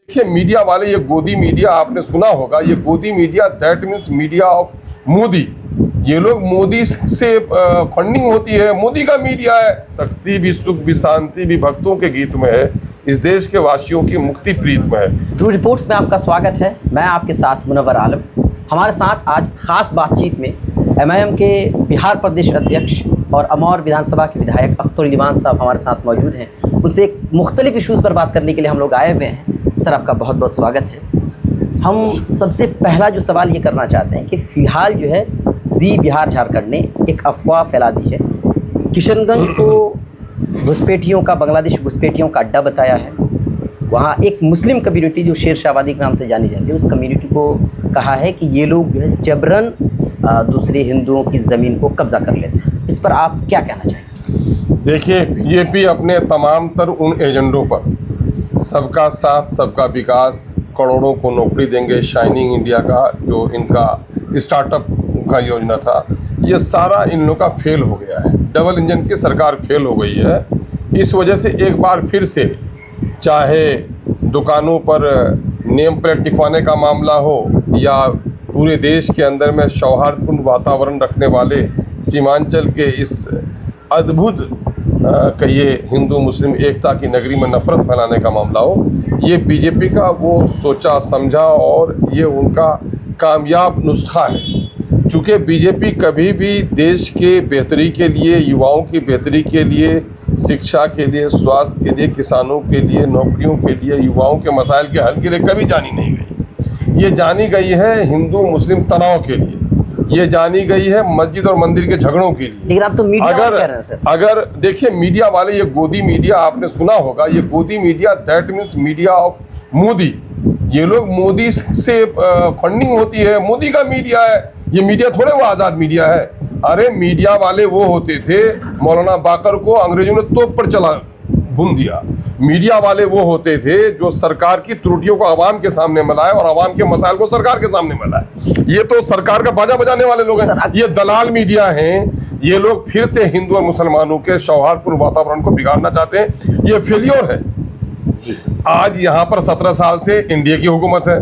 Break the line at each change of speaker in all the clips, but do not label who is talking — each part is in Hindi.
देखिए मीडिया वाले, ये गोदी मीडिया आपने सुना होगा, ये गोदी media that means media of Modi. ये लोग मोदी से फंडिंग होती है, मोदी का मीडिया है। शक्ति भी, सुख भी, शांति भी भक्तों के गीत में है, इस देश के वासियों की मुक्ति प्रीत में है।
ट्रू रिपोर्ट्स में आपका स्वागत है। मैं आपके साथ मुनव्वर आलम। हमारे साथ आज खास बातचीत में एमआईएम के बिहार प्रदेश अध्यक्ष और अमौर विधानसभा के विधायक अख्तर उल ईमान साहब हमारे साथ मौजूद हैं। उनसे एक मुख्तलिफ इशूज़ पर बात करने के लिए हम लोग आए हुए हैं। सर, आपका बहुत बहुत स्वागत है। हम सबसे पहला जो सवाल ये करना चाहते हैं कि फ़िलहाल जो है जी बिहार झारखंड ने एक अफवाह फैला दी है। किशनगंज को घुसपैठियों का, बांग्लादेश घुसपैठियों का अड्डा बताया है। वहाँ एक मुस्लिम कम्युनिटी जो शेर शाहवादी के नाम से जानी जाती है, उस कम्युनिटी को कहा है कि ये लोग जो है जबरन दूसरे हिंदुओं की ज़मीन को कब्जा कर लेते हैं। इस पर आप क्या कहना चाहेंगे?
देखिए, बीजेपी अपने तमाम तर उन एजेंडों पर, सबका साथ सबका विकास, करोड़ों को नौकरी देंगे, शाइनिंग इंडिया का जो इनका स्टार्टअप का योजना था, ये सारा इन लोगों का फेल हो गया है। डबल इंजन की सरकार फेल हो गई है। इस वजह से एक बार फिर से, चाहे दुकानों पर नेम प्लेट लिखवाने का मामला हो या पूरे देश के अंदर में सौहार्दपूर्ण वातावरण रखने वाले सीमांचल के इस अद्भुत कहिए हिंदू मुस्लिम एकता की नगरी में नफरत फैलाने का मामला हो, ये बीजेपी का वो सोचा समझा और ये उनका कामयाब नुस्खा है। चूँकि बीजेपी कभी भी देश के बेहतरी के लिए, युवाओं की बेहतरी के लिए, शिक्षा के लिए, स्वास्थ्य के लिए, किसानों के लिए, नौकरियों के लिए, युवाओं के मसाइल के हल के लिए कभी जानी नहीं गई। ये जानी गई है हिंदू मुस्लिम तनाव के लिए, ये जानी गई है मस्जिद और मंदिर के झगड़ों के लिए।
लेकिन आप तो मीडिया कह रहे हैं सर।
अगर देखिए मीडिया वाले, ये गोदी मीडिया आपने सुना होगा, ये गोदी media that means media of Modi. ये लोग मोदी से फंडिंग होती है, मोदी का मीडिया है। ये मीडिया थोड़े वो आज़ाद मीडिया है। अरे मीडिया वाले वो होते थे, मौलाना बाकर को अंग्रेजों ने तोप पर चला भून दिया। मीडिया वाले वो होते थे जो सरकार की त्रुटियों को आवाम के सामने मिलाए और आवाम के मसाइल को सरकार के सामने मिलाए। ये तो सरकार का बाजा बजाने वाले लोग हैं। ये दलाल मीडिया हैं। ये लोग फिर से हिंदू और मुसलमानों के सौहार्दपूर्ण वातावरण को बिगाड़ना चाहते हैं। ये फेलियर है। आज यहाँ पर 17 साल से इंडिया की हुकूमत है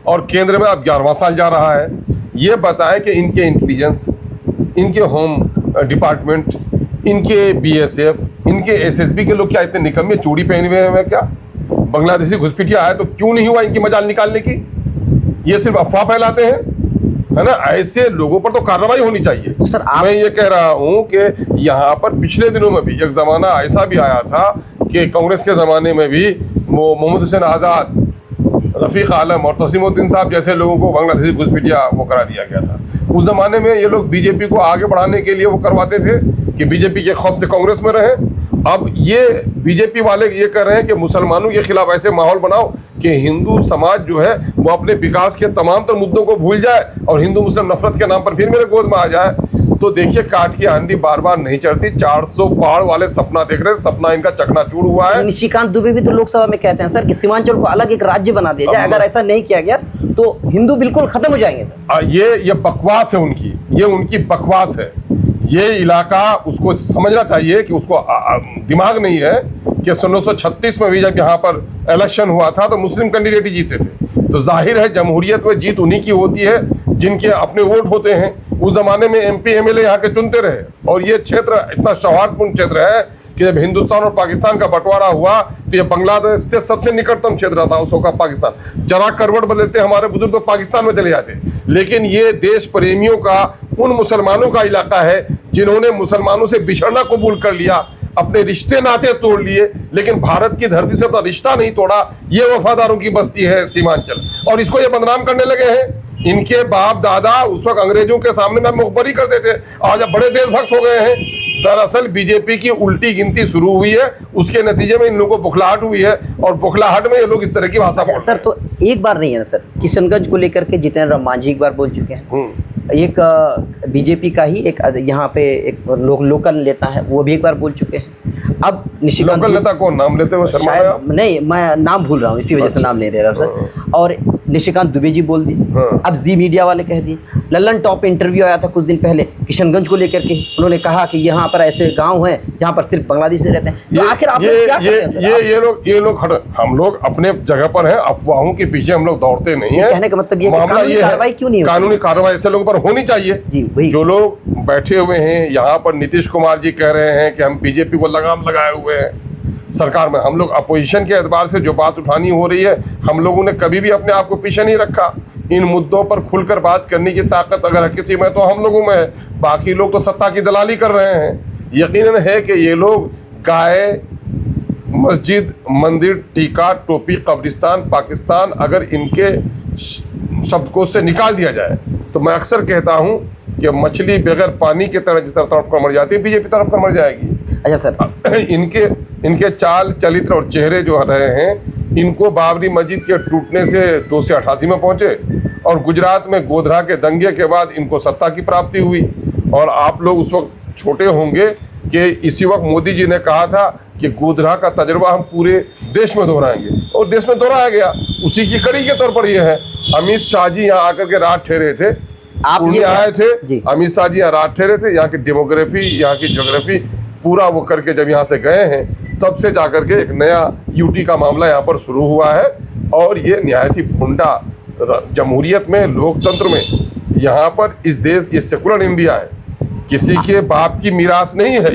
और केंद्र में अब 11वां साल जा रहा है। ये बताएं कि इनके इंटेलिजेंस, इनके होम डिपार्टमेंट, इनके बीएसएफ, इनके एसएसबी के लोग क्या इतने निकम्मे चूड़ी पहने हुए हैं क्या? बांग्लादेशी घुसपैठिया आए तो क्यों नहीं हुआ इनकी मजाल निकालने की? ये सिर्फ अफवाह फैलाते हैं, है ना। ऐसे लोगों पर तो कार्रवाई होनी चाहिए।
तो सर
मैं ये कह रहा हूँ कि यहाँ पर पिछले दिनों में भी एक ज़माना ऐसा भी आया था कि कांग्रेस के ज़माने में भी वो मोहम्मद हुसैन आज़ाद, रफ़ीक आलम और तस्लीमुद्दीन साहब जैसे लोगों को बांग्लादेशी घुसपैठिया वो करा दिया गया था। उस ज़माने में ये लोग बीजेपी को आगे बढ़ाने के लिए वो करवाते थे कि बीजेपी के खौफ से कांग्रेस में रहे। अब ये बीजेपी वाले ये कर रहे हैं कि मुसलमानों के खिलाफ ऐसे माहौल बनाओ कि हिंदू समाज जो है वो अपने विकास के तमाम तर मुद्दों को भूल जाए और हिंदू मुस्लिम नफरत के नाम पर फिर मेरे गोद में आ जाए। तो देखिए, काट की आंधी बार बार नहीं चढ़ती। 400 पहाड़ वाले सपना देख रहे हैं, सपना इनका चकनाचूर हुआ है।
निशिकांत दुबे भी तो लोकसभा में कहते हैं सर कि सीमांचल को अलग एक राज्य बना दिया जाए। अगर ऐसा नहीं किया गया तो हिंदू बिल्कुल खत्म हो जाएंगे सर। ये बकवास है उनकी, ये उनकी बकवास है। ये इलाका उसको समझना चाहिए कि उसको दिमाग नहीं है कि 1936 में भी जब यहाँ पर इलेक्शन हुआ था तो मुस्लिम कैंडिडेट ही जीते थे। तो जाहिर है जमहूरियत में जीत उन्हीं की होती है जिनके अपने वोट होते हैं। उस जमाने में एमपी एमएलए यहाँ के चुनते रहे और ये क्षेत्र इतना सौहार्दपूर्ण क्षेत्र है कि जब हिंदुस्तान और पाकिस्तान का बंटवारा हुआ तो ये बांग्लादेश से सबसे निकटतम क्षेत्र था उस वक्त पाकिस्तान। जरा करवट बदलते हमारे बुजुर्ग तो पाकिस्तान में चले जाते। लेकिन ये देश प्रेमियों का, उन मुसलमानों का इलाका है जिन्होंने मुसलमानों से बिछड़ना कबूल कर लिया, अपने रिश्ते नाते तोड़ लिए, लेकिन भारत की धरती से अपना रिश्ता नहीं तोड़ा। ये वफादारों की बस्ती है सीमांचल, और इसको ये बदनाम करने लगे हैं। इनके बाप दादा उस वक्त अंग्रेजों के सामने में मुखबरी करते थे, आज अब बड़े देशभक्त हो गए हैं। दरअसल बीजेपी की उल्टी गिनती शुरू हुई है, उसके नतीजे में इन लोगों को बुखलाहट हुई है और बुखलाहट में ये लोग इस तरह की भाषा बोल सर। तो एक बार नहीं है सर, किशनगंज को लेकर के जितेंद्र राम मांझी एक बार बोल चुके हैं। एक बीजेपी का ही एक यहाँ पे एक लोकल नेता है, वो भी एक बार बोल चुके हैं। अब निशिकांत
लोकल नेता कौन नाम लेते हुए
नहीं, मैं नाम भूल रहा हूँ, इसी वजह से नाम ले रहा हूँ सर। और निशिकांत दुबे जी बोल दिए,
हाँ।
अब जी मीडिया वाले कह दिए। लल्लन टॉप पे इंटरव्यू आया था कुछ दिन पहले किशनगंज को लेकर के, उन्होंने कहा कि यहाँ पर ऐसे गांव हैं जहाँ पर सिर्फ बांग्लादेशी रहते हैं। तो आखिर आप लोग क्या करते हैं सर?
ये लोग हम लोग अपने जगह पर हैं, अफवाहों के पीछे हम लोग दौड़ते नहीं है।
कहने का मतलब ये है कि कानूनी कार्रवाई क्यों नहीं होती?
कानूनी कार्रवाई ऐसे लोगों पर होनी चाहिए।
जी, वही।
जो लोग बैठे हुए हैं यहाँ पर, नीतीश कुमार जी कह रहे हैं कि हम बीजेपी को लगाम लगाए हुए हैं सरकार में। हम लोग अपोजिशन के एतबार से जो बात उठानी हो रही है, हम लोगों ने कभी भी अपने आप को पीछे नहीं रखा। इन मुद्दों पर खुलकर बात करने की ताकत अगर किसी में तो हम लोगों में है। बाकी लोग तो सत्ता की दलाली कर रहे हैं। यकीनन है कि ये लोग गाय, मस्जिद, मंदिर, टीका, टोपी, कब्रिस्तान, पाकिस्तान अगर इनके शब्दकोश से निकाल दिया जाए तो मैं अक्सर कहता हूँ कि मछली बगैर पानी की तरह जिस तरह तड़प कर मर जाती है, बीजेपी तरफ कर मर जाएगी।
अच्छा सर,
इनके चाल चरित्र और चेहरे जो रहे हैं, इनको बाबरी मस्जिद के टूटने से 288 में पहुंचे और गुजरात में गोधरा के दंगे के बाद इनको सत्ता की प्राप्ति हुई। और आप लोग उस वक्त छोटे होंगे कि इसी वक्त मोदी जी ने कहा था कि गोधरा का तजर्बा हम पूरे देश में दोहराएंगे, और देश में दोहराया गया। उसी की कड़ी के तौर पर यह है। अमित शाह जी यहाँ आकर के रात ठहरे थे,
आप
ये आए थे।
जी।
अमित शाह जी यहाँ रात ठहरे थे, यहाँ की डेमोग्राफी, यहाँ की ज्योग्राफी पूरा वो करके जब यहाँ से गए हैं, तब से जाकर के एक नया यूटी का मामला यहाँ पर शुरू हुआ है। और ये निहायत ही भुंडा जमहूरियत में, लोकतंत्र में, यहाँ पर इस देश, ये सेकुलर इंडिया है, किसी के बाप की मीरास नहीं है।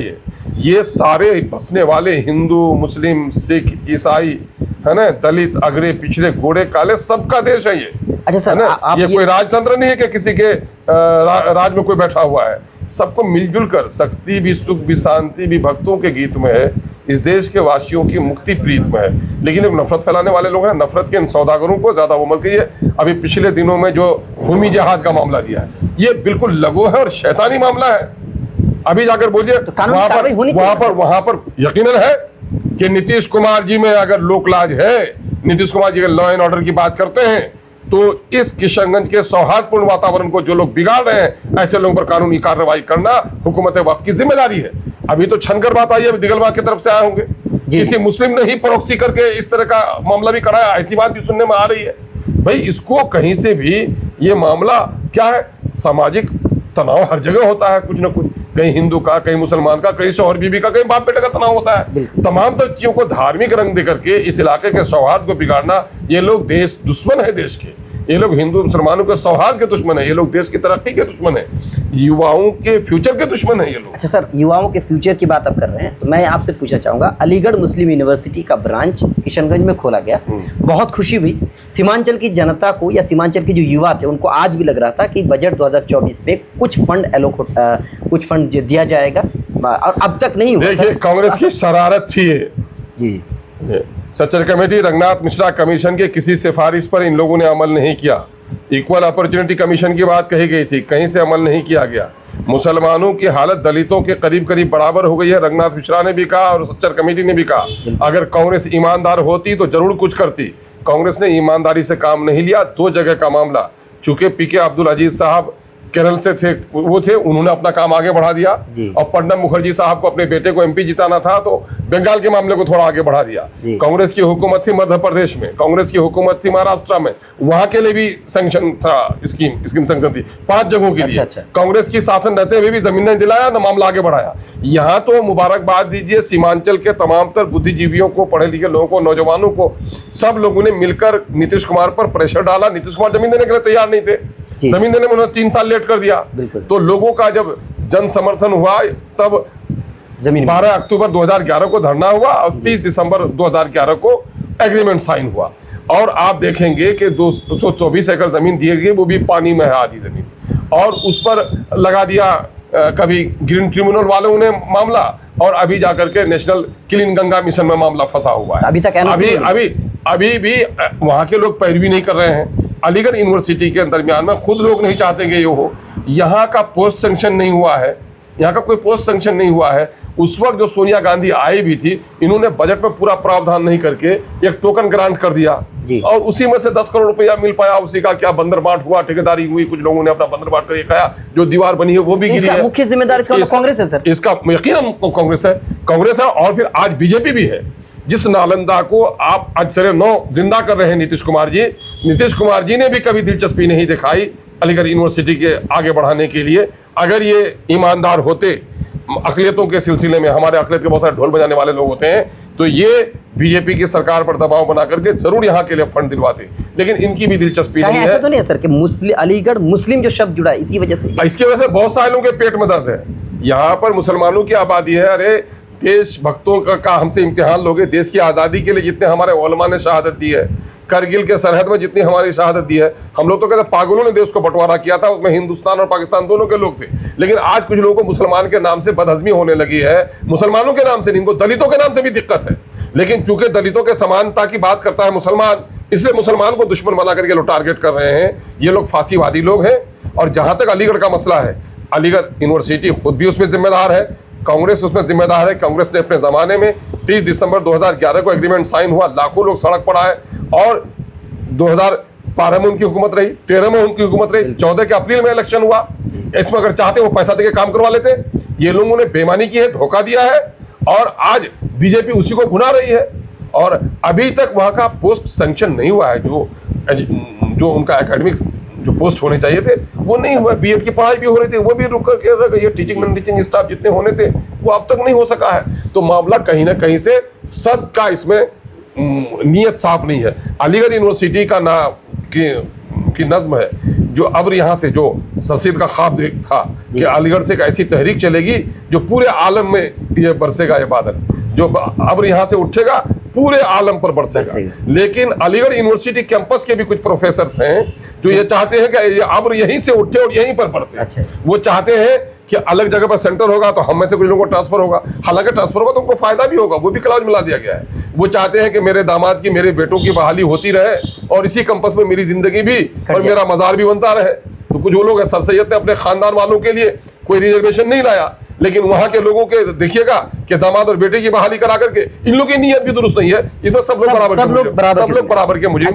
ये सारे बसने वाले हिंदू, मुस्लिम, सिख, ईसाई, है ना, दलित, अगड़े, पिछड़े, गोरे, काले, सबका देश है ये।
अच्छा सर, आप
ये कोई राजतंत्र नहीं है कि किसी के राज में कोई बैठा हुआ है। सबको मिलजुल कर, शक्ति भी, सुख भी, शांति भी भक्तों के गीत में है। इस देश के वासियों की मुक्ति प्रीत में है। लेकिन एक नफरत फैलाने वाले लोग हैं, नफरत के इन सौदागरों को ज्यादा वो मत कीजिए। अभी पिछले दिनों में जो भूमि जहाज का मामला दिया है, ये बिल्कुल लघु है और शैतानी मामला है। अभी जाकर बोलिए
तो
वहां पर यकीनन है कि नीतीश कुमार जी में अगर लोकलाज है, नीतीश कुमार जी अगर लॉ एंड ऑर्डर की बात करते हैं, तो इस किशनगंज के सौहार्दपूर्ण वातावरण को जो लोग बिगाड़ रहे हैं, ऐसे लोगों पर कानूनी कार्रवाई करना हुकूमत वक्त की जिम्मेदारी है। अभी तो छनकर बात आई है, दिगलबाग की तरफ से आए होंगे, किसी मुस्लिम ने ही प्रोक्सी करके इस तरह का मामला भी कराया, ऐसी बात भी सुनने में आ रही है। भाई इसको कहीं से भी, ये मामला क्या है, सामाजिक तनाव हर जगह होता है, कुछ ना कुछ, कहीं हिंदू का, कहीं मुसलमान का, कहीं शौहर बीबी का, कहीं बाप बेटे का तनाव होता है। तमाम तर चीजों को धार्मिक रंग दे करके इस इलाके के सौहार्द को बिगाड़ना, ये लोग देश दुश्मन है देश के। ये लोग हिंदू मुसलमानों के सौहार्द के दुश्मन है, ये लोग देश की तरक्की के दुश्मन है, युवाओं के फ्यूचर के दुश्मन है ये लोग।
अच्छा सर, युवाओं के फ्यूचर की बात आप कर रहे हैं, तो मैं आपसे पूछना चाहूँगा, अलीगढ़ मुस्लिम यूनिवर्सिटी का ब्रांच किशनगंज में खोला गया, बहुत खुशी हुई। सीमांचल की जनता को या सीमांचल के जो युवा थे उनको आज भी लग रहा था कि बजट 2024 में कुछ फंड दिया जाएगा, और अब तक नहीं हुआ।
देखिए, कांग्रेस की शरारत थी ये।
जी,
सच्चर कमेटी, रंगनाथ मिश्रा कमीशन के किसी सिफारिश पर इन लोगों ने अमल नहीं किया। इक्वल अपॉर्चुनिटी कमीशन की बात कही गई थी, कहीं से अमल नहीं किया गया। मुसलमानों की हालत दलितों के करीब करीब बराबर हो गई है, रंगनाथ मिश्रा ने भी कहा और सच्चर कमेटी ने भी कहा। अगर कांग्रेस ईमानदार होती तो जरूर कुछ करती। कांग्रेस ने ईमानदारी से काम नहीं लिया। 2 जगह का मामला, चूंकि पीके अब्दुल अजीज साहब केरल से थे, उन्होंने अपना काम आगे बढ़ा दिया, और प्रणब मुखर्जी साहब को अपने बेटे को एमपी जिताना था, तो बंगाल के मामले को थोड़ा आगे बढ़ा दिया। कांग्रेस की हुकूमत थी मध्य प्रदेश में, कांग्रेस की हुकूमत थी महाराष्ट्र में, वहां के लिए भी सैंक्शन था, स्कीम सैंक्शन थी 5 जगहों के लिए। कांग्रेस की शासन रहते हुए भी जमीन नहीं दिलाया, न मामला आगे बढ़ाया। यहाँ तो मुबारकबाद दीजिए सीमांचल के तमाम तर बुद्धिजीवियों को, पढ़े लिखे लोगों को, नौजवानों को, सब लोगों ने मिलकर नीतीश कुमार पर प्रेशर डाला। नीतीश कुमार जमीन देने के लिए तैयार नहीं थे, जमीन देने में उन्होंने 3 साल लेट कर दिया। तो लोगों का जब जन समर्थन हुआ, तब जमीन 12 अक्टूबर 2011 को धरना हुआ और 30 दिसंबर 2011 को एग्रीमेंट साइन हुआ। और आप देखेंगे कि 224 एकड़ जमीन दी गई, वो भी पानी में है आधी जमीन, और उस पर लगा दिया कभी ग्रीन ट्रिब्यूनल वालों ने मामला, और अभी जाकर के नेशनल क्लीन गंगा मिशन में मामला फंसा हुआ है।
अभी तक
अभी भी वहाँ के लोग पैरवी नहीं कर रहे हैं। अलीगढ़ यूनिवर्सिटी के दरमियान में खुद लोग नहीं चाहते कि ये हो। यहाँ का पोस्ट सैंक्शन नहीं हुआ है, यहाँ का कोई पोस्ट सैंक्शन नहीं हुआ है। उस वक्त जो सोनिया गांधी आई भी थी, इन्होंने बजट में पूरा प्रावधान नहीं करके एक टोकन ग्रांट कर दिया, और उसी में से 10 करोड़ रुपया मिल पाया। उसी का क्या बंदर बांट हुआ, ठेकेदारी हुई, कुछ लोगों ने अपना बंदर बांट कर खाया, जो दीवार बनी है वो भी गिरी है।
मुख्य जिम्मेदार इसका कांग्रेस है सर,
इसका यकीनन कांग्रेस है। और फिर आज बीजेपी भी है। जिस नालंदा को आप अजसर नौ जिंदा कर रहे हैं नीतीश कुमार जी ने भी कभी दिलचस्पी नहीं दिखाई अलीगढ़ यूनिवर्सिटी के आगे बढ़ाने के लिए। अगर ये ईमानदार होते अकलियतों के सिलसिले में, हमारे अकलियत के बहुत सारे ढोल बजाने वाले लोग होते हैं, तो ये बीजेपी की सरकार पर दबाव बना करके जरूर यहाँ के लिए फंड दिलवाते, लेकिन इनकी भी दिलचस्पी नहीं है।
ऐसा तो नहीं है सर कि अलीगढ़ मुस्लिम जो शब्द जुड़ा है इसी वजह से?
इसकी वजह से बहुत सारे लोगों के पेट में दर्द है। यहाँ पर मुसलमानों की आबादी है। अरे देशभक्तों का हमसे इम्तिहान लोगे। देश की आज़ादी के लिए जितने हमारे उलमा ने शहादत दी है, करगिल के सरहद में जितनी हमारी शहादत दी है, हम लोग तो कहते पागलों ने देश को बंटवारा किया था, उसमें हिंदुस्तान और पाकिस्तान दोनों के लोग थे। लेकिन आज कुछ लोगों को मुसलमान के नाम से बदहजमी होने लगी है, मुसलमानों के नाम से नहीं, इनको दलितों के नाम से भी दिक्कत है। लेकिन चूंकि दलितों के समानता की बात करता है मुसलमान, इसलिए मुसलमान को दुश्मन बना करके लोग टारगेट कर रहे हैं। ये लोग फांसीवादी लोग हैं। और जहां तक अलीगढ़ का मसला है, अलीगढ़ यूनिवर्सिटी खुद भी उसमें जिम्मेदार है, कांग्रेस उसमें जिम्मेदार है। कांग्रेस ने अपने जमाने में 30 दिसंबर 2011 को एग्रीमेंट साइन हुआ, लाखों लोग सड़क पर आए, और 2012 में उनकी हुकूमत रही, 13 में उनकी हुकूमत रही, 14 के अप्रैल में इलेक्शन हुआ। इसमें अगर चाहते वो पैसा देके काम करवा लेते। ये लोगों ने बेईमानी की है, धोखा दिया है, और आज बीजेपी उसी को भुना रही है। और अभी तक वहां का पोस्ट सैंक्शन नहीं हुआ है, जो उनका एकेडमिक जो पोस्ट होने चाहिए थे वो नहीं हुआ। बीएड की पढ़ाई भी हो रही थी, वो भी रुक करके रह गई है। टीचिंग नॉन टीचिंग स्टाफ जितने होने थे वो अब तक नहीं हो सका है। तो मामला कहीं ना कहीं से सबका इसमें नीयत साफ नहीं है। अलीगढ़ यूनिवर्सिटी का ना की नज्म है, जो अब यहाँ से जो सरसीद का ख्वाब था कि अलीगढ़ से एक ऐसी तहरीक चलेगी जो पूरे आलम में ये बरसेगा, ये बादल जो अब यहाँ से उठेगा पूरे आलम पर बरसेगा। लेकिन अलीगढ़ यूनिवर्सिटी कैंपस के भी कुछ प्रोफेसर्स हैं जो ये चाहते हैं कि ये अब यहीं से उठे और यहीं पर बरसे। वो चाहते हैं कि अलग जगह पर सेंटर होगा तो हम में से कुछ लोगों को ट्रांसफर होगा। हालांकि ट्रांसफर होगा तो उनको फायदा भी होगा, वो भी क्लाउज मिला दिया गया है। वो चाहते हैं कि मेरे दामाद की, मेरे बेटों की बहाली होती रहे और इसी कैंपस में मेरी जिंदगी भी और मेरा मजार भी बनता रहे। तो कुछ वो लोग है, सर सैयद ने अपने खानदान वालों के लिए कोई रिजर्वेशन नहीं लाया, लेकिन वहां के लोगों के देखिएगा कि दामाद और बेटे की बहाली करा करके इन लोगों की नीयत भी दुरुस्त नहीं है। इसमें सब लोग बराबर के मुझे